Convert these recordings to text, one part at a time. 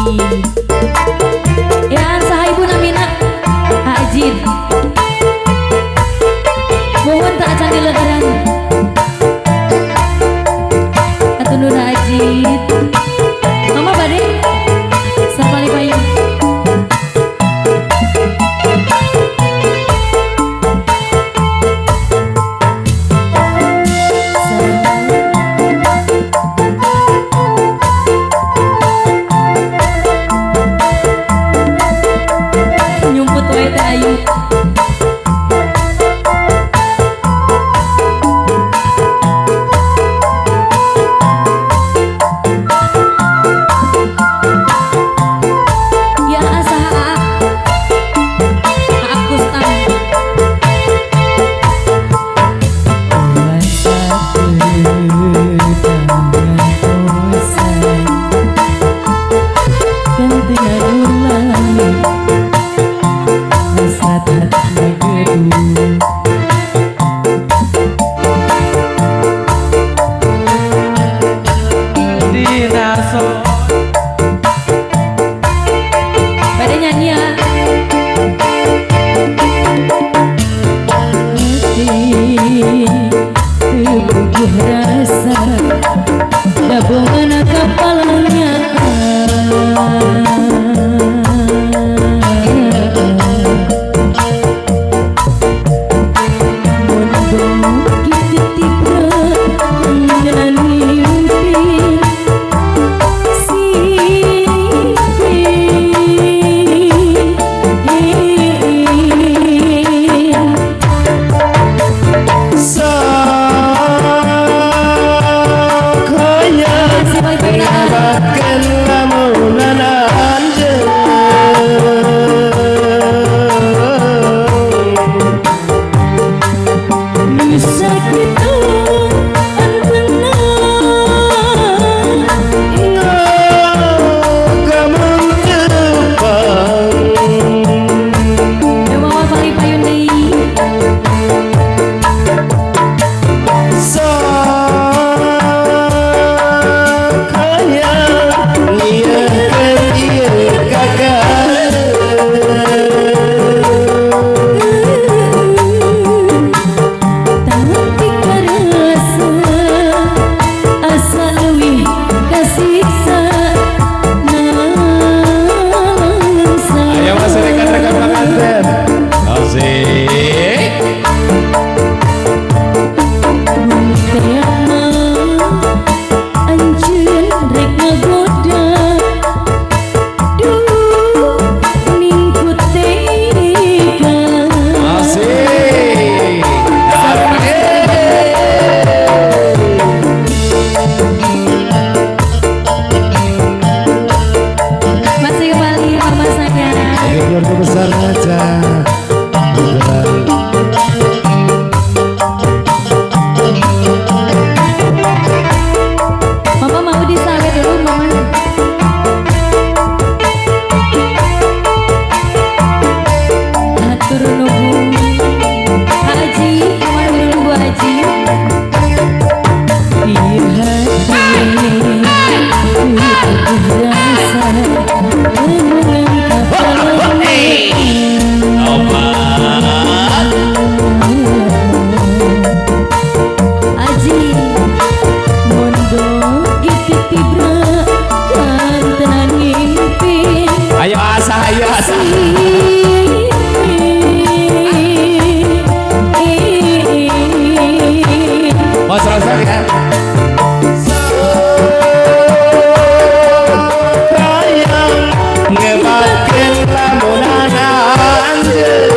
Ya saha ibu namina Ajid. Mohon tak acan di lebaran. Atuh Nur Ajid. Mama bade sapali payung. Nyumput wae teh ayu. Ya asaha Aak Kustam. Pada nyanyi ya. Teguh rasa gabungan kepalanya. Besar aja. Mama mau disawet dulu mama. Atur nuhun Haji, kemana dulu Bu Haji. Di hati rasa ayo asah, ayo asah. Mas Rasul ya. Ngebatin lamunan anjir.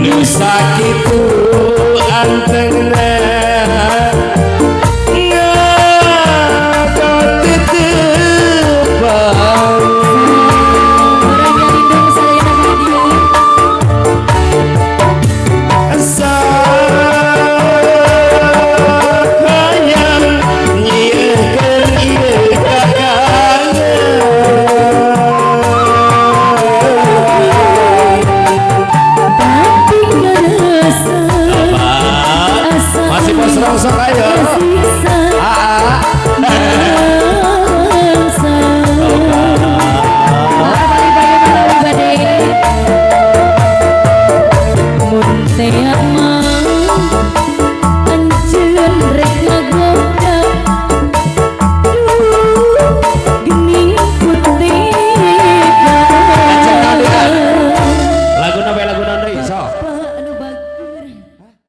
Nusa kitu antengna. Masih pas rasa kaya